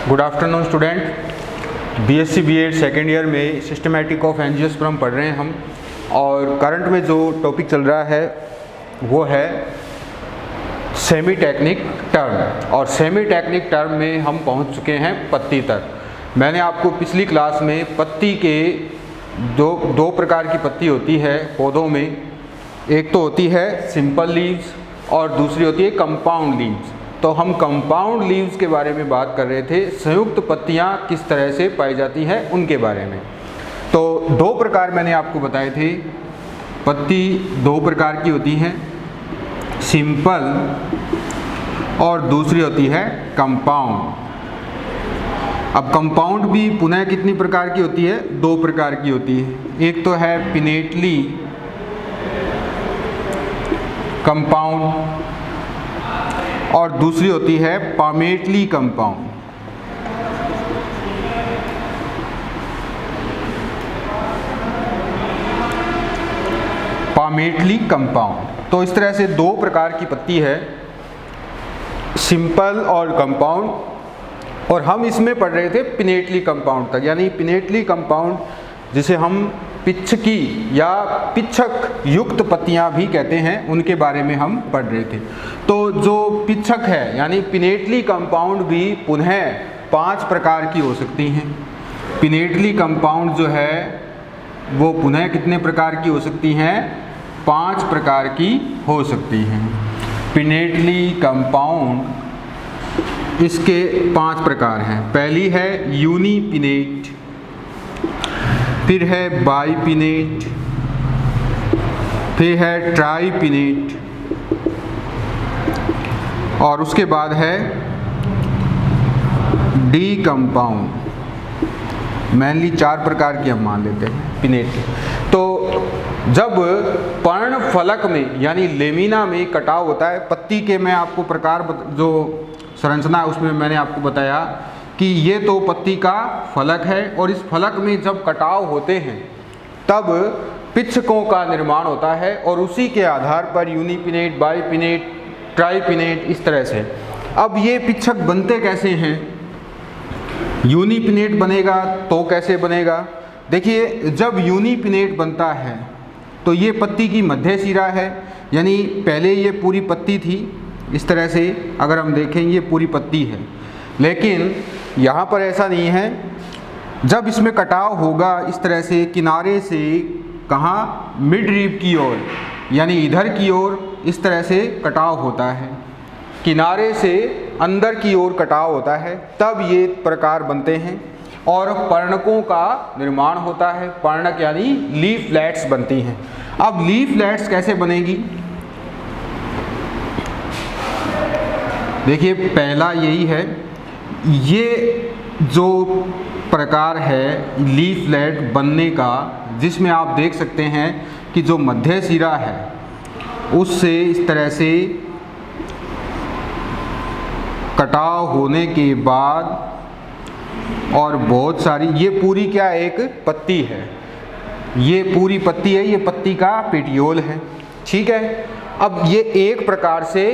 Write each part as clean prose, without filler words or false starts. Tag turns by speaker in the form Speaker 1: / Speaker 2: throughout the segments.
Speaker 1: Good afternoon student. BSc BEd second year में systematic of angiosperm पढ़ रहे हैं हम, और करंट में जो टॉपिक चल रहा है वो है सेमी टेक्निक टर्म, और सेमी टेक्निक टर्म में हम पहुंच चुके हैं पत्ती तक। मैंने आपको पिछली क्लास में पत्ती के दो प्रकार की पत्ती होती है पौधों में, एक तो होती है सिंपल लीव्स और दूसरी होती है कंपाउंड लीव्स। तो हम कंपाउंड लीव्स के बारे में बात कर रहे थे, संयुक्त पत्तियां किस तरह से पाई जाती हैं उनके बारे में। तो दो प्रकार मैंने आपको बताए थे, पत्ती दो प्रकार की होती हैं, सिंपल और दूसरी होती है कंपाउंड। अब कंपाउंड भी पुनः कितनी प्रकार की होती है? दो प्रकार की होती है। एक तो है पिनेटली कंपाउंड और दूसरी होती है पामेटली कंपाउंड। Palmately compound. तो इस तरह से दो प्रकार की पत्ती है, सिंपल और कंपाउंड, और हम इसमें पढ़ रहे थे पिनेटली कंपाउंड तक। यानी पिनेटली कंपाउंड जिसे हम पिच्छकी या पिच्छक युक्त पत्तियां भी कहते हैं, उनके बारे में हम पढ़ रहे थे। तो जो पिच्छक है यानी पिनेटली कंपाउंड भी पुनः 5 प्रकार की हो सकती हैं। पिनेटली कंपाउंड जो है वो पुनः कितने प्रकार की हो सकती हैं? 5 प्रकार की हो सकती हैं। पिनेटली कंपाउंड इसके 5 प्रकार हैं। पहली है यूनिपिनेट, फिर है बाइपिनेट, फिर है ट्राइपिनेट, और उसके बाद है डी कंपाउंड। मेनली 4 प्रकार की हम मान लेते हैं पिनेट के। तो जब पर्ण फलक में यानी लेमिना में कटाव होता है पत्ती के, मैं आपको प्रकार जो संरचना है उसमें मैंने आपको बताया कि ये तो पत्ती का फलक है, और इस फलक में जब कटाव होते हैं तब पिच्छकों का निर्माण होता है, और उसी के आधार पर यूनिपिनेट, बाइपिनेट, ट्राइपिनेट, इस तरह से। अब ये पिच्छक बनते कैसे हैं? यूनिपिनेट बनेगा तो कैसे बनेगा? देखिए, जब यूनिपिनेट बनता है तो ये पत्ती की मध्य सिरा है, यानी पहले ये पूरी पत्ती थी। इस तरह से अगर हम देखें ये पूरी पत्ती है, लेकिन यहाँ पर ऐसा नहीं है। जब इसमें कटाव होगा इस तरह से किनारे से, कहाँ? मिड रिब की ओर, यानी इधर की ओर इस तरह से कटाव होता है, किनारे से अंदर की ओर कटाव होता है, तब ये प्रकार बनते हैं और पर्णकों का निर्माण होता है। पर्णक यानी लीफलेट्स बनती हैं। अब लीफलेट्स कैसे बनेगी? देखिए, पहला यही है, ये जो प्रकार है लीफलेट बनने का, जिसमें आप देख सकते हैं कि जो मध्य सिरा है उससे इस तरह से कटाव होने के बाद, और बहुत सारी, ये पूरी क्या एक पत्ती है, ये पूरी पत्ती है, ये पत्ती का पेटियोल है, ठीक है। अब ये एक प्रकार से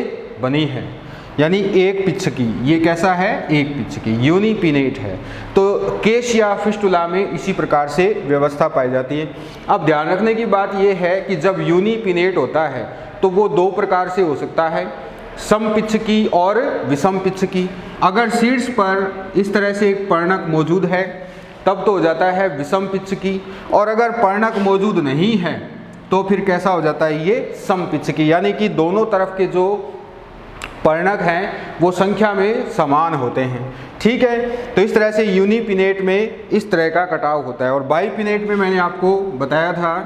Speaker 1: बनी है, यानी एक पिच्छकी। ये कैसा है? एक पिच्छकी, यूनिपिनेट है। तो केश या फिस्टुला में इसी प्रकार से व्यवस्था पाई जाती है। अब ध्यान रखने की बात यह है कि जब यूनिपिनेट होता है तो वो दो प्रकार से हो सकता है, समपिच्छकी और विषम पिच्छकी। अगर शीर्ष पर इस तरह से एक पर्णक मौजूद है तब तो हो जाता है विषम पिच्छकी, और अगर पर्णक मौजूद नहीं है तो फिर कैसा हो जाता है? ये समपिच्छकी, यानी कि दोनों तरफ के जो पर्णक हैं वो संख्या में समान होते हैं, ठीक है। तो इस तरह से यूनिपिनेट में इस तरह का कटाव होता है। और बाइपिनेट में मैंने आपको बताया था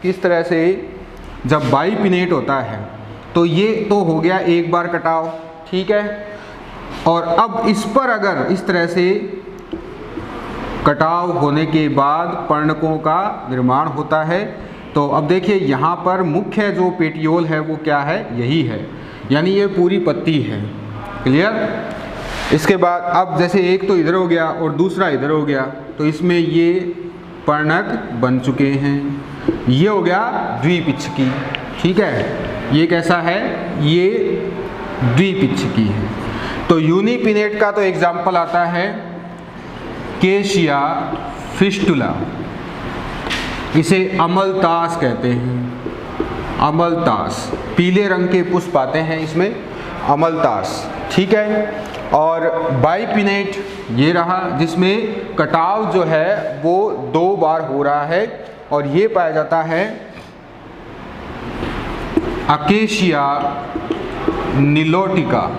Speaker 1: किस तरह से जब बाइपिनेट होता है तो ये तो हो गया एक बार कटाव, ठीक है। और अब इस पर अगर इस तरह से कटाव होने के बाद पर्णकों का निर्माण होता है, तो अब देखिए यहाँ पर मुख्य जो पेटियोल है वो क्या है? यही है, यानी ये पूरी पत्ती है, क्लियर। इसके बाद अब जैसे एक तो इधर हो गया और दूसरा इधर हो गया, तो इसमें ये पर्णक बन चुके हैं। ये हो गया द्विपिच्छकी, ठीक है। ये कैसा है? ये द्विपिच्छकी है। तो यूनिपिनेट का तो एग्जाम्पल आता है केशिया फिस्टुला, इसे अमलतास कहते हैं, अमलतास, पीले रंग के पुष्प आते हैं इसमें, अमलतास, ठीक है। और बाइपिनेट ये रहा, जिसमें कटाव जो है वो 2 बार हो रहा है, और ये पाया जाता है अकेशिया निलोटिका,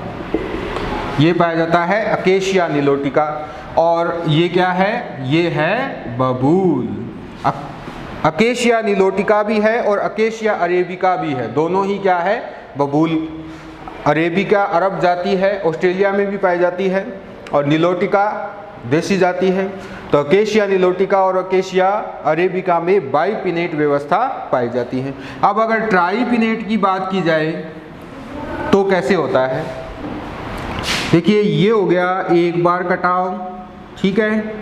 Speaker 1: ये पाया जाता है अकेशिया निलोटिका। और ये क्या है, ये है बबूल। अकेशिया निलोटिका भी है और अकेशिया अरेबिका भी है, दोनों ही क्या है, बबूल। अरेबिका अरब जाति है, ऑस्ट्रेलिया में भी पाई जाती है, और निलोटिका देसी जाति है। तो अकेशिया निलोटिका और अकेशिया अरेबिका में बाइपिनेट व्यवस्था पाई जाती है। अब अगर ट्राइपिनेट की बात की जाए तो कैसे होता है, देखिए ये हो गया एक बार कटाव, ठीक है,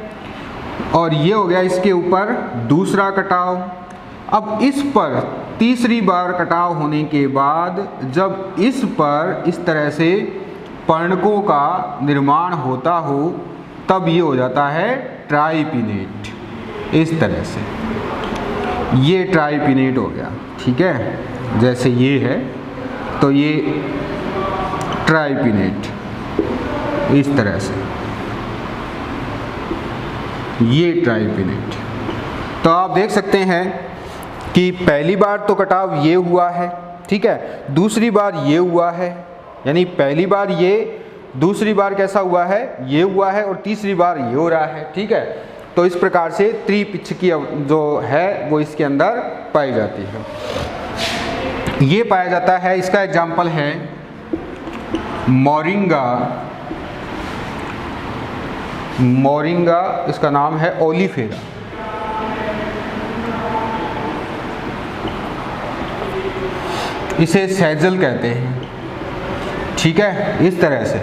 Speaker 1: और ये हो गया इसके ऊपर दूसरा कटाव। अब इस पर तीसरी बार कटाव होने के बाद जब इस पर इस तरह से पर्णकों का निर्माण होता हो तब ये हो जाता है ट्राइपिनेट, इस तरह से ये ट्राइपिनेट हो गया, ठीक है। जैसे ये है तो ये ट्राइपिनेट, इस तरह से ये ट्राइपिनेट। तो आप देख सकते हैं कि पहली बार तो कटाव ये हुआ है, ठीक है, दूसरी बार ये हुआ है, यानी पहली बार ये, दूसरी बार कैसा हुआ है, ये हुआ है, और तीसरी बार ये हो रहा है, ठीक है। तो इस प्रकार से त्रिपिच्छकी जो है वो इसके अंदर पाई जाती है। ये पाया जाता है, इसका एग्जाम्पल है मोरिंगा, मोरिंगा इसका नाम है ओलिफेरा। इसे सेजल कहते हैं, ठीक है, इस तरह से।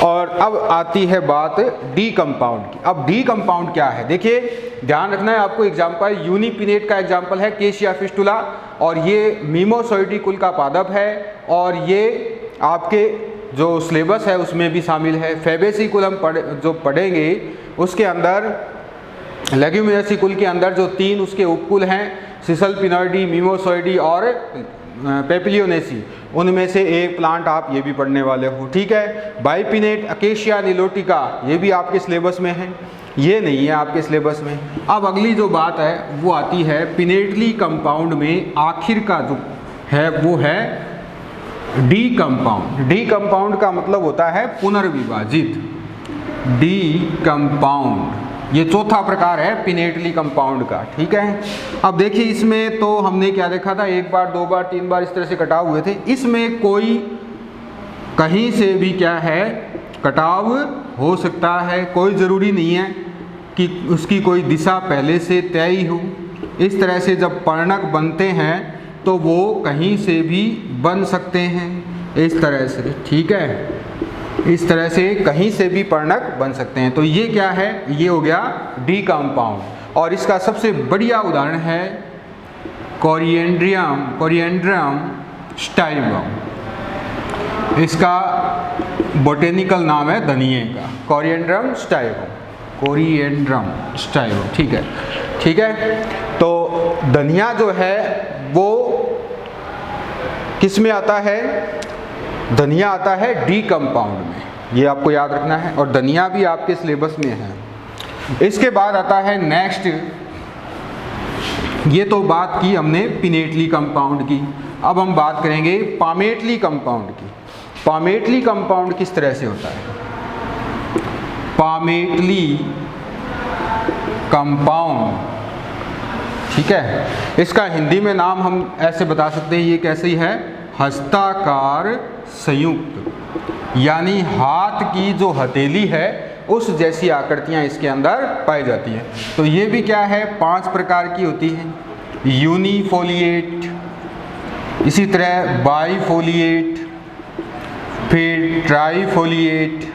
Speaker 1: और अब आती है बात डी कंपाउंड की। अब डी कंपाउंड क्या है, देखिए ध्यान रखना है आपको, एग्जाम्पल यूनिपिनेट का एग्जाम्पल है केशिया फिस्टुला, और ये मीमोसोइडी कुल का पादप है, और ये आपके जो सिलेबस है उसमें भी शामिल है। फेबेसी कुल हम जो पढ़ेंगे उसके अंदर लेग्यूमिनेसी कुल के अंदर जो 3 उसके उपकुल हैं, सिसलपिनॉइडी, मीमोसोइडी और पेपिलियोनेसी, उनमें से एक प्लांट आप ये भी पढ़ने वाले हो, ठीक है। बाइपिनेट अकेशिया निलोटिका ये भी आपके सिलेबस में है, ये नहीं है आपके सिलेबस में। अब अगली जो बात है वो आती है पिनेटली कंपाउंड में आखिर का जो है वो है डी कंपाउंड। डी कंपाउंड का मतलब होता है पुनर्विभाजित, डी कंपाउंड, ये चौथा प्रकार है पिनेटली कंपाउंड का, ठीक है। अब देखिए इसमें तो हमने क्या देखा था, 1 बार 2 बार 3 बार इस तरह से कटाव हुए थे। इसमें कोई कहीं से भी क्या है कटाव हो सकता है, कोई ज़रूरी नहीं है कि उसकी कोई दिशा पहले से तय ही हो। इस तरह से जब पर्णक बनते हैं तो वो कहीं से भी बन सकते हैं, इस तरह से, ठीक है, इस तरह से कहीं से भी पर्णक बन सकते हैं। तो ये क्या है, ये हो गया डी कंपाउंड। और इसका सबसे बढ़िया उदाहरण है कोरिएंड्रियम, कोरिएंड्रम स्टाइलम, इसका बोटेनिकल नाम है धनिये का, कोरिएंड्रम स्टाइलम, कोरिएंड्रम स्टाइलम, ठीक है, ठीक है। तो धनिया जो है वो किस में आता है, धनिया आता है डी कंपाउंड में, ये आपको याद रखना है, और धनिया भी आपके सिलेबस में है। इसके बाद आता है नेक्स्ट, ये तो बात की हमने पिनेटली कंपाउंड की, अब हम बात करेंगे पामेटली कंपाउंड की। पामेटली कंपाउंड किस तरह से होता है, पामेटली कंपाउंड, ठीक है, इसका हिंदी में नाम हम ऐसे बता सकते हैं, ये कैसी है, हस्ताकार संयुक्त, यानी हाथ की जो हथेली है उस जैसी आकृतियां इसके अंदर पाई जाती हैं। तो ये भी क्या है, 5 प्रकार की होती हैं, यूनिफोलिएट, इसी तरह बाईफोलिएट, फिर ट्राईफोलिएट,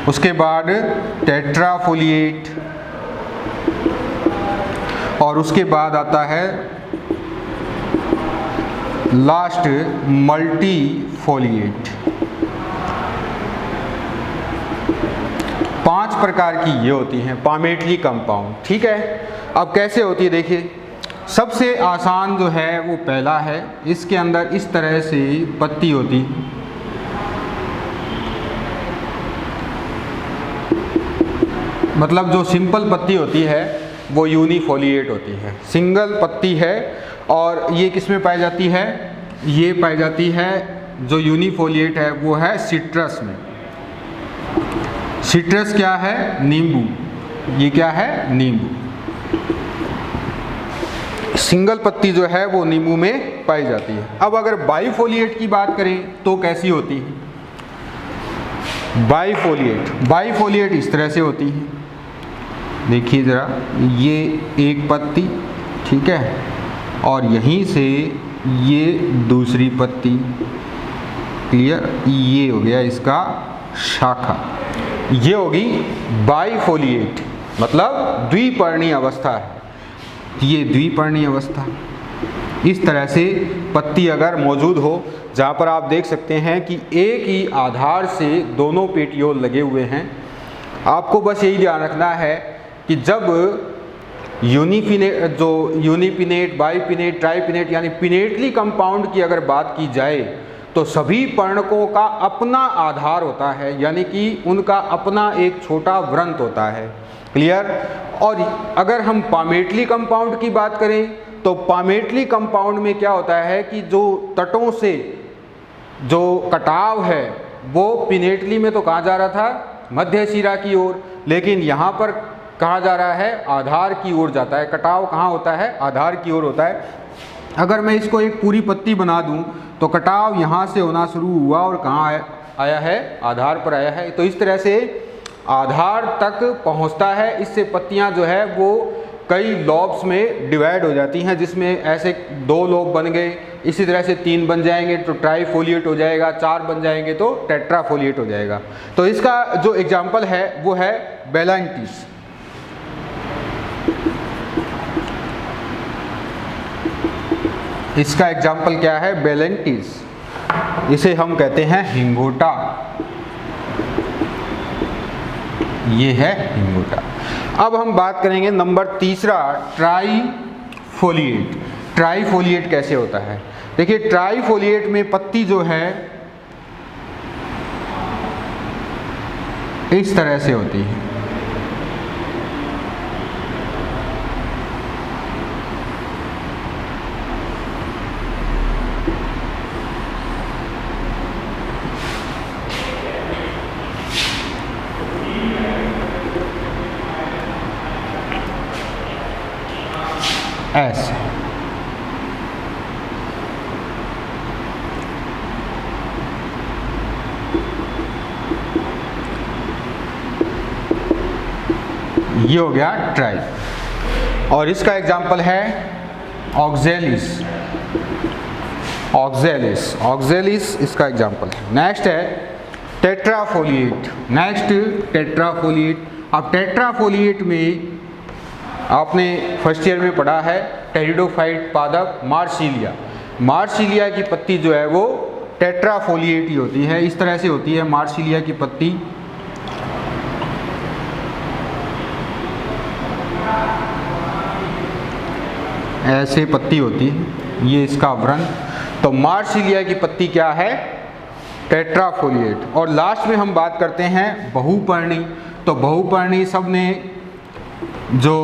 Speaker 1: उसके बाद टेट्राफोलिएट, और उसके बाद आता है लास्ट मल्टीफोलिएट। 5 प्रकार की ये होती हैं पामेटली कंपाउंड। ठीक है, अब कैसे होती है देखिए। सबसे आसान जो है वो पहला है, इसके अंदर इस तरह से पत्ती होती है, मतलब जो सिंपल पत्ती होती है वो यूनिफोलिएट होती है, सिंगल पत्ती है। और ये किस में पाई जाती है? ये पाई जाती है जो यूनिफोलिएट है वो है सिट्रस में। सिट्रस क्या है? नींबू। ये क्या है? नींबू। सिंगल पत्ती जो है वो नींबू में पाई जाती है। अब अगर बाइफोलिएट की बात करें तो कैसी होती है? बाइफोलिएट इस तरह से होती है, देखिए ज़रा, ये एक पत्ती, ठीक है, और यहीं से ये दूसरी पत्ती, क्लियर, ये हो गया इसका शाखा, ये होगी बाइफोलिएट, मतलब द्विपर्णीय अवस्था है, ये द्विपर्णीय अवस्था। इस तरह से पत्ती अगर मौजूद हो, जहाँ पर आप देख सकते हैं कि एक ही आधार से दोनों पेटियोल लगे हुए हैं, आपको बस यही ध्यान रखना है कि जब यूनिपिनेट, बाइपिनेट, ट्राइपिनेट यानी पिनेटली कंपाउंड की अगर बात की जाए तो सभी पर्णकों का अपना आधार होता है, यानी कि उनका अपना एक छोटा वृंत होता है, क्लियर। और अगर हम पामेटली कंपाउंड की बात करें तो पामेटली कंपाउंड में क्या होता है कि जो तटों से जो कटाव है वो पिनेटली में तो कहाँ जा रहा था? मध्य शिरा की ओर, लेकिन यहाँ पर कहाँ जा रहा है? आधार की ओर जाता है। कटाव कहाँ होता है? आधार की ओर होता है। अगर मैं इसको एक पूरी पत्ती बना दूं तो कटाव यहाँ से होना शुरू हुआ और कहाँ आया है? आधार पर आया है। तो इस तरह से आधार तक पहुँचता है। इससे पत्तियाँ जो है वो कई लॉब्स में डिवाइड हो जाती हैं, जिसमें ऐसे 2 लोब बन गए, इसी तरह से 3 बन जाएंगे तो ट्राइफोलिएट हो जाएगा, 4 बन जाएंगे तो टेट्राफोलिएट हो जाएगा। तो इसका जो एग्जाम्पल है वो है बेलेंटिस। इसका एग्जाम्पल क्या है? बेलेंटिस। इसे हम कहते हैं हिंगोटा, ये है हिंगोटा। अब हम बात करेंगे नंबर 3, ट्राइफोलिएट। ट्राइफोलिएट कैसे होता है? देखिए, ट्राइफोलिएट में पत्ती जो है इस तरह से होती है, ऐसे। ये हो गया ट्राई। और इसका एग्जाम्पल है ऑक्जेलिस। ऑक्जेलिस इसका एग्जाम्पल है। नेक्स्ट है टेट्राफोलिएट। अब टेट्राफोलिएट में आपने फर्स्ट ईयर में पढ़ा है टेरिडोफाइट पादप मार्सिलिया की पत्ती जो है वो टेट्राफोलिएट ही होती है। इस तरह से होती है मार्सिलिया की पत्ती, ऐसे पत्ती होती है, ये इसका वृंत। तो मार्सिलिया की पत्ती क्या है? टेट्राफोलिएट। और लास्ट में हम बात करते हैं बहुपर्णी। तो बहुपर्णी सबने जो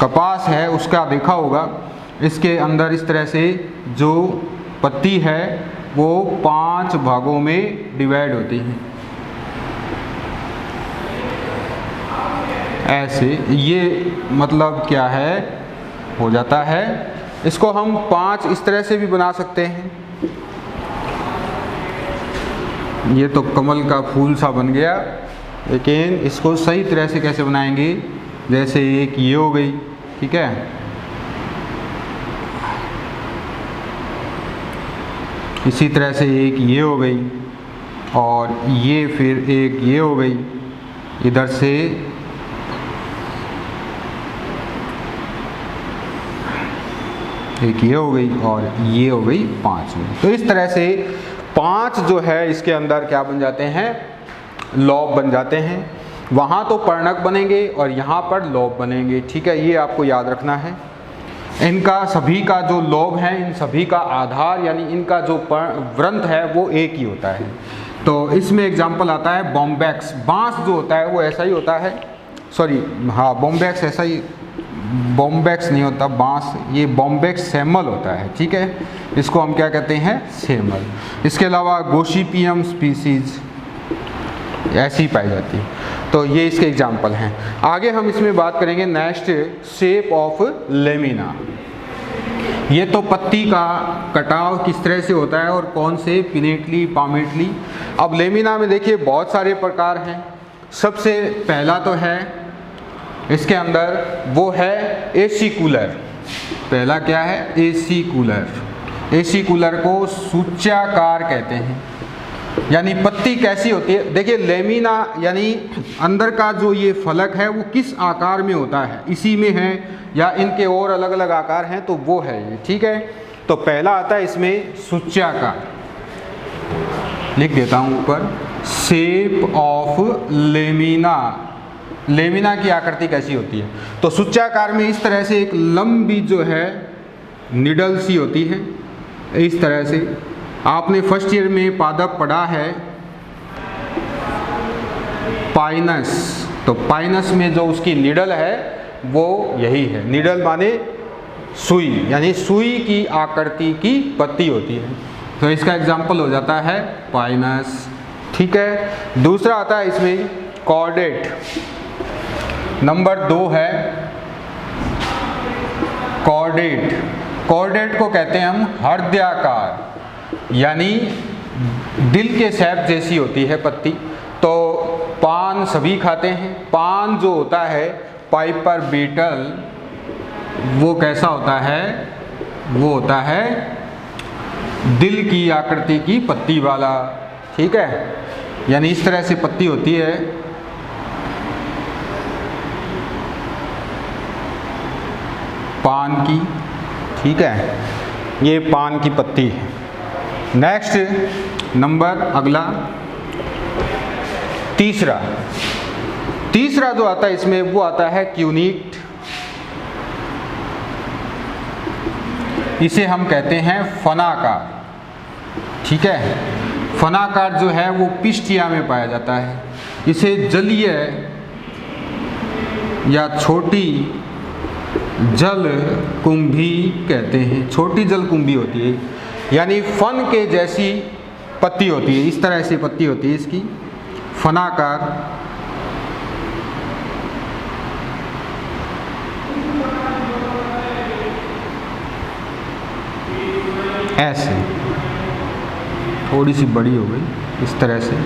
Speaker 1: कपास है उसका देखा होगा, इसके अंदर इस तरह से जो पत्ती है वो 5 भागों में डिवाइड होती है, ऐसे। ये मतलब क्या है? हो जाता है। इसको हम 5 इस तरह से भी बना सकते हैं। ये तो कमल का फूल सा बन गया, लेकिन इसको सही तरह से कैसे बनाएंगे? जैसे एक ये हो गई, ठीक है, इसी तरह से एक ये हो गई, और ये फिर एक ये हो गई, इधर से एक ये हो गई और ये हो गई 5वीं। तो इस तरह से 5 जो है इसके अंदर क्या बन जाते हैं, लॉब बन जाते हैं। वहाँ तो पर्णक बनेंगे और यहाँ पर लॉब बनेंगे, ठीक है, ये आपको याद रखना है। इनका सभी का जो लॉब है, इन सभी का आधार यानी इनका जो वृंत है वो एक ही होता है। तो इसमें एग्जाम्पल आता है बॉम्बैक्स। बांस जो होता है वो ऐसा ही होता है, सॉरी हाँ बॉम्बैक्स ऐसा ही, बॉम्बैक्स नहीं होता बांस, ये बॉम्बैक्स सेमल होता है, ठीक है, इसको हम क्या कहते हैं, सेमल। इसके अलावा गोसिपियम स्पीसीज ऐसी पाई जाती है। तो ये इसके एग्जाम्पल हैं। आगे हम इसमें बात करेंगे नेक्स्ट, शेप ऑफ लेमिना। ये तो पत्ती का कटाव किस तरह से होता है और कौन से, पिनेटली, पामेटली। अब लेमिना में देखिए बहुत सारे प्रकार हैं। सबसे पहला तो है इसके अंदर वो है एसिकुलर। पहला क्या है, एसिकुलर। एसिकुलर को सूच्याकार कहते हैं। यानी पत्ती कैसी होती है, देखिए लेमिना यानी अंदर का जो ये फलक है वो किस आकार में होता है, इसी में है या इनके और अलग अलग आकार हैं, तो वो है ये, ठीक है। तो पहला आता है इसमें सूच्याकार, लिख देता हूँ ऊपर, शेप ऑफ लेमिना। लेमिना की आकृति कैसी होती है, तो सूच्याकार में इस तरह से एक लंबी जो है निडल सी होती है, इस तरह से। आपने फर्स्ट ईयर में पादप पढ़ा है पाइनस, तो पाइनस में जो उसकी निडल है वो यही है। निडल माने सुई, यानी सुई की आकृति की पत्ती होती है। तो इसका एग्जाम्पल हो जाता है पाइनस, ठीक है। दूसरा आता है इसमें कॉर्डेट। नंबर 2 है कॉर्डेट। कॉर्डेट को कहते हैं हम हृदयाकार, यानी दिल के शेप जैसी होती है पत्ती। तो पान सभी खाते हैं। पान जो होता है पाइपर बीटल, वो कैसा होता है, वो होता है दिल की आकृति की पत्ती वाला, ठीक है। यानी इस तरह से पत्ती होती है। पान की, ठीक है, ये पान की पत्ती है। नेक्स्ट नंबर अगला तीसरा जो आता है इसमें वो आता है क्यूनिट। इसे हम कहते हैं फनाकार, ठीक है। फनाकार जो है वो पिस्टिया में पाया जाता है। इसे जलीय या छोटी जल कुंभी कहते हैं। छोटी जल कुंभी होती है, यानी फन के जैसी पत्ती होती है, इस तरह से पत्ती होती है इसकी, फनाकार। ऐसे थोड़ी सी बड़ी हो गई, इस तरह से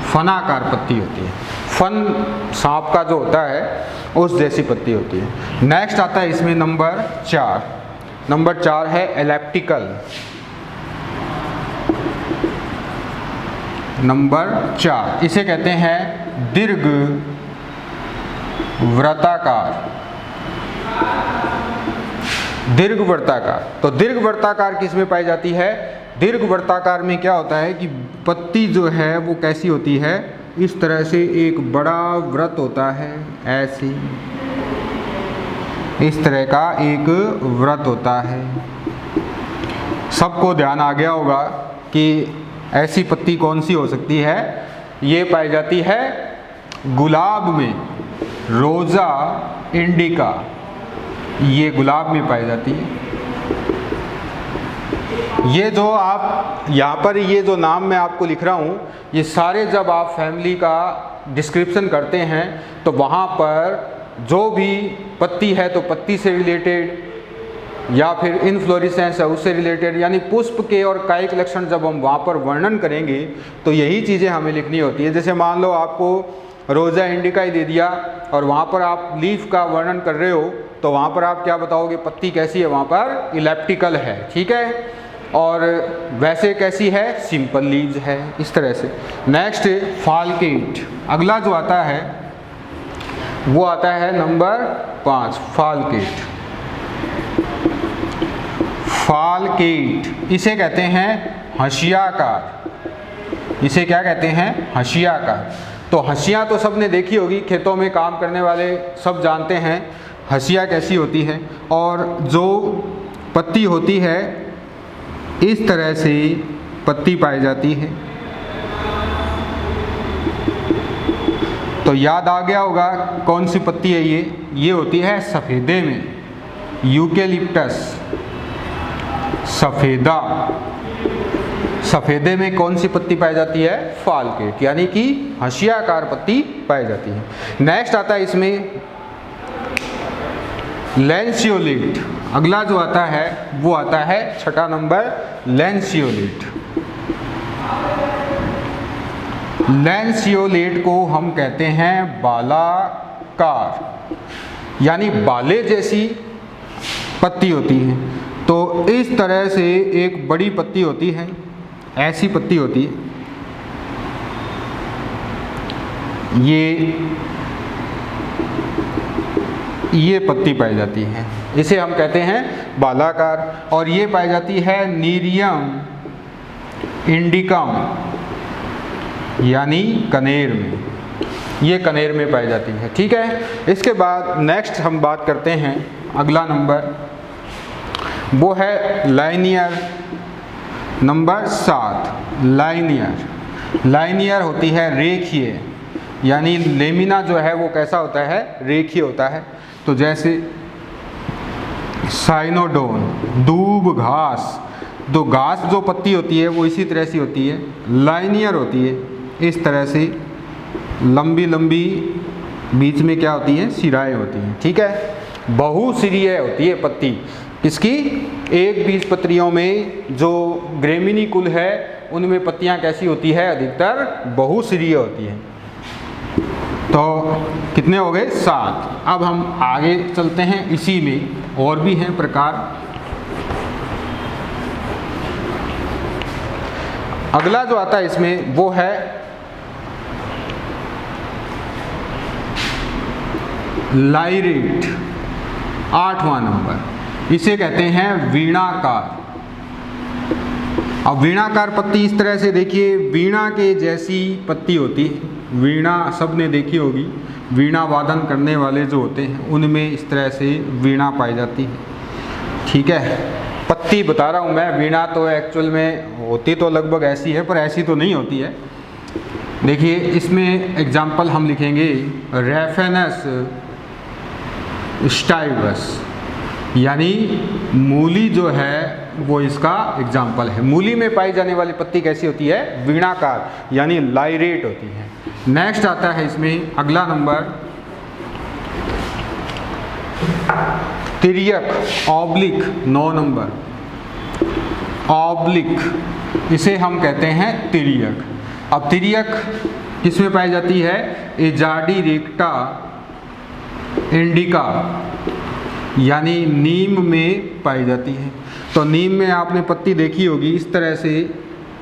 Speaker 1: फनाकार पत्ती होती है। फन सांप का जो होता है उस जैसी पत्ती होती है। नेक्स्ट आता है इसमें नंबर 4। नंबर 4 है एलिप्टिकल। नंबर 4 इसे कहते हैं दीर्घ वृत्ताकार। दीर्घ वृत्ताकार, तो दीर्घ वृत्ताकार किस में पाई जाती है, दीर्घ वृत्ताकार में क्या होता है कि पत्ती जो है वो कैसी होती है, इस तरह से एक बड़ा वृत्त होता है, ऐसे इस तरह का एक वृत्त होता है। सबको ध्यान आ गया होगा कि ऐसी पत्ती कौन सी हो सकती है, ये पाई जाती है गुलाब में, रोजा इंडिका, ये गुलाब में पाई जाती है। ये जो आप यहाँ पर ये जो नाम मैं आपको लिख रहा हूँ, ये सारे जब आप फैमिली का डिस्क्रिप्शन करते हैं तो वहाँ पर जो भी पत्ती है तो पत्ती से रिलेटेड या फिर इनफ्लोरेसेंस है उससे रिलेटेड, यानी पुष्प के और कायिक लक्षण जब हम वहाँ पर वर्णन करेंगे तो यही चीज़ें हमें लिखनी होती है। जैसे मान लो आपको रोजा इंडिका ही दे दिया और वहाँ पर आप लीफ का वर्णन कर रहे हो तो वहाँ पर आप क्या बताओगे, पत्ती कैसी है, वहाँ पर इलेप्टिकल है, ठीक है, और वैसे कैसी है, सिंपल लीव्स है, इस तरह से। नेक्स्ट फाल्केट, अगला जो आता है वो आता है नंबर 5, फाल्केट। फाल्केट इसे कहते हैं हंसियाकार। इसे क्या कहते हैं? हंसियाकार। तो हंसिया तो सबने देखी होगी, खेतों में काम करने वाले सब जानते हैं हंसिया कैसी होती है। और जो पत्ती होती है इस तरह से पत्ती पाई जाती है। तो याद आ गया होगा कौन सी पत्ती है ये होती है सफ़ेदे में, यूकेलिप्टस सफ़ेदा। सफ़ेदे में कौन सी पत्ती पाई जाती है? फाल्केट, यानी कि हंसियाकार पत्ती पाई जाती है। नेक्स्ट आता है इसमें लैंसियोलेट। अगला जो आता है वो आता है 6ठा नंबर, लैंसियोलेट। लैंसियोलेट को हम कहते हैं बालाकार, यानी बाले जैसी पत्ती होती है। तो इस तरह से एक बड़ी पत्ती होती है, ऐसी पत्ती होती है, ये पत्ती पाई जाती है। इसे हम कहते हैं बालाकार। और ये पाई जाती है नीरियम इंडिकम, यानी कनेर में। ये कनेर में पाई जाती है। ठीक है। इसके बाद नेक्स्ट हम बात करते हैं, अगला नंबर वो है लाइनियर, नंबर 7, लाइनियर। लाइनियर होती है रेखीय, यानी लेमिना जो है वो कैसा होता है? रेखीय होता है। तो जैसे साइनोडोन, दूब घास, तो घास जो पत्ती होती है वो इसी तरह से होती है, लाइनियर होती है। इस तरह से लंबी लंबी, बीच में क्या होती है? सिराएं होती हैं। ठीक है। बहुसिरीय होती है पत्ती। इसकी एक बीजपत्रियों में जो ग्रेमिनी कुल है उनमें पत्तियां कैसी होती है? अधिकतर बहुसिरीय होती है। तो कितने हो गए? 7। अब हम आगे चलते हैं, इसी में और भी हैं प्रकार। अगला जो आता है इसमें वो है लाइरेट, 8वां नंबर। इसे कहते हैं वीणाकार। अब वीणाकार पत्ती इस तरह से देखिए, वीणा के जैसी पत्ती होती है। वीणा सबने देखी होगी, वीणा वादन करने वाले जो होते हैं उनमें इस तरह से वीणा पाई जाती है। ठीक है। पत्ती बता रहा हूँ मैं, वीणा तो एक्चुअल में होती तो लगभग ऐसी है, पर ऐसी तो नहीं होती है। देखिए इसमें एग्जाम्पल हम लिखेंगे रेफेनस स्टाइवस, यानी मूली जो है वो इसका एग्जाम्पल है। मूली में पाई जाने वाली पत्ती कैसी होती है? वीणाकार, यानी लाइरेट होती है। नेक्स्ट आता है इसमें अगला नंबर तिर्यक, ऑब्लिक, 9 नंबर, ऑब्लिक। इसे हम कहते हैं तिर्यक। अब तिर्यक किस में पाई जाती है? एजाडी रेक्टा इंडिका, यानी नीम में पाई जाती है। तो नीम में आपने पत्ती देखी होगी, इस तरह से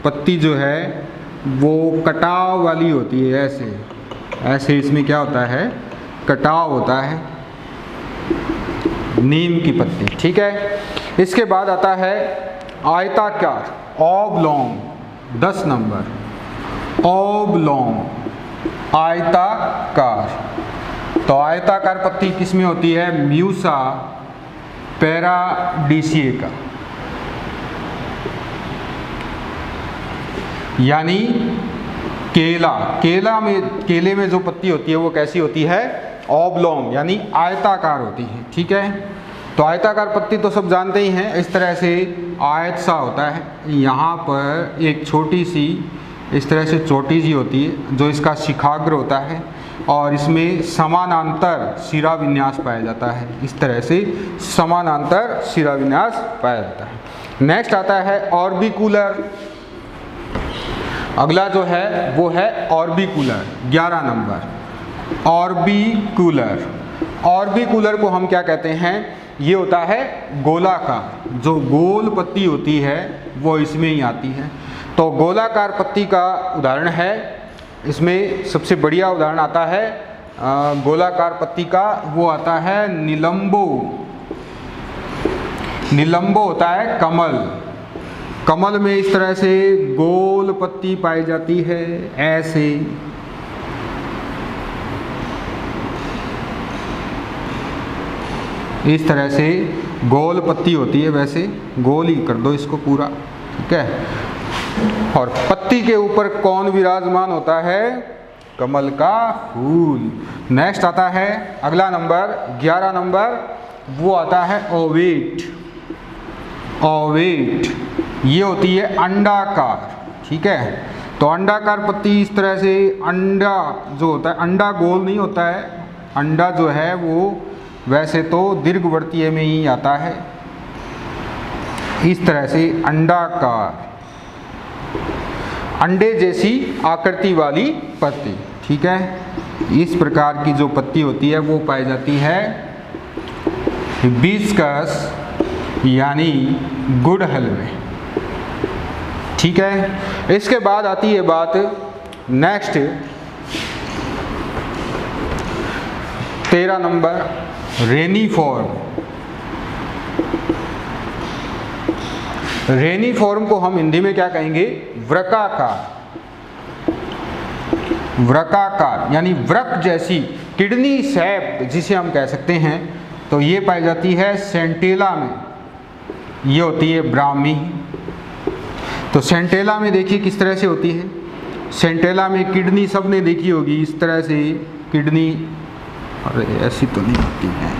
Speaker 1: पत्ती जो है वो कटाव वाली होती है। ऐसे ऐसे इसमें क्या होता है? कटाव होता है नीम की पत्ती। ठीक है। इसके बाद आता है आयताकार, ऑबलॉन्ग, 10 नंबर, ऑबलॉन्ग, आयताकार। तो आयताकार पत्ती किसमें होती है? म्यूसा पैराडीसिएका, यानी केले में जो पत्ती होती है वो कैसी होती है? ऑबलॉन्ग, यानी आयताकार होती है। ठीक है। तो आयताकार पत्ती तो सब जानते ही हैं, इस तरह से आयत सा होता है। यहाँ पर एक छोटी सी इस तरह से चोटी सी होती है जो इसका शिखाग्र होता है, और इसमें समानांतर शिरा विन्यास पाया जाता है। इस तरह से समानांतर शिरा विन्यास पाया जाता है। नेक्स्ट आता है ऑर्बिकुलर। अगला जो है वो है ऑर्बिकुलर, 11 नंबर, ऑर्बिकुलर। ऑर्बिकुलर को हम क्या कहते हैं? ये होता है गोलाकार, जो गोल पत्ती होती है वो इसमें ही आती है। तो गोलाकार पत्ती का उदाहरण है, इसमें सबसे बढ़िया उदाहरण आता है गोलाकार पत्ती का, वो आता है निलंबो। निलंबो होता है कमल। कमल में इस तरह से गोल पत्ती पाई जाती है, ऐसे। इस तरह से गोल पत्ती होती है, वैसे गोल ही कर दो इसको पूरा, ठीक है। और पत्ती के ऊपर कौन विराजमान होता है? कमल का फूल। नेक्स्ट आता है अगला नंबर 11 नंबर, वो आता है ओवेट। ओवेट ये होती है अंडाकार, ठीक है। तो अंडाकार पत्ती इस तरह से, अंडा जो होता है, अंडा गोल नहीं होता है, अंडा जो है वो वैसे तो दीर्घवर्तीय में ही आता है, इस तरह से अंडाकार, अंडे जैसी आकृति वाली पत्ती, ठीक है। इस प्रकार की जो पत्ती होती है वो पाई जाती है हिबिस्कस यानी गुड़हल में, ठीक है। इसके बाद आती है बात नेक्स्ट 13 नंबर, रेनीफॉर्म। रेनीफॉर्म को हम हिंदी में क्या कहेंगे? वृक्काकार। वृक्काकार यानी वृक्क जैसी, किडनी शेप जिसे हम कह सकते हैं। तो ये पाई जाती है सेंटेला में, ये होती है ब्राह्मी। तो सेंटेला में देखिए किस तरह से होती है। सेंटेला में किडनी सबने देखी होगी, इस तरह से किडनी, अरे ऐसी तो नहीं होती है,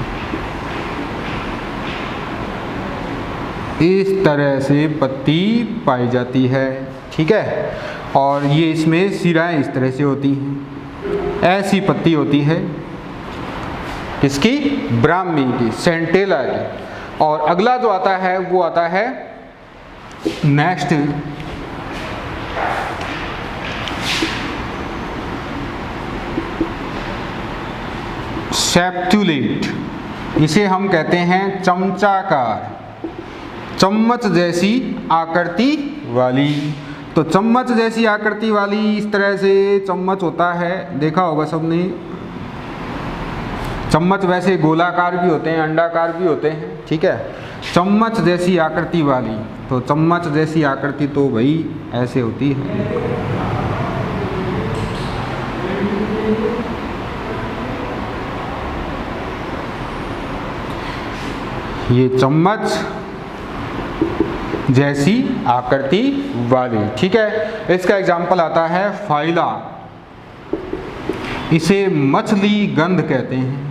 Speaker 1: इस तरह से पत्ती पाई जाती है, ठीक है। और ये इसमें सिराएं इस तरह से होती हैं, ऐसी पत्ती होती है किसकी? ब्राह्मी की, सेंटेला की। और अगला जो आता है वो आता है नेक्स्ट सेप्टुलेट। इसे हम कहते हैं चमचाकार, चम्मच जैसी आकृति वाली। तो चम्मच जैसी आकृति वाली, इस तरह से चम्मच होता है, देखा होगा सबने। चम्मच वैसे गोलाकार भी होते हैं, अंडाकार भी होते हैं, ठीक है। चम्मच जैसी आकृति वाली, तो चम्मच जैसी आकृति तो भाई ऐसे होती है। ये चम्मच जैसी आकृति वाली, ठीक है। इसका एग्जाम्पल आता है फाइला। इसे मछली गंध कहते हैं,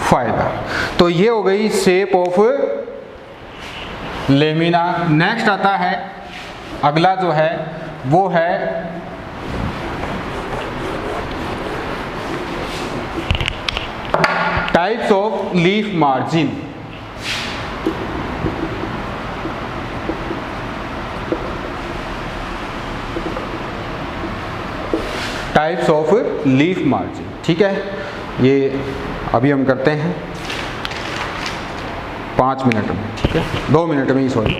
Speaker 1: फाइला। तो ये हो गई शेप ऑफ लेमिना। नेक्स्ट आता है अगला जो है वो है types of leaf margin. Types of leaf margin, ठीक है। ये अभी हम करते हैं 5 मिनट में, ठीक है, 2 मिनट में ही, सॉरी।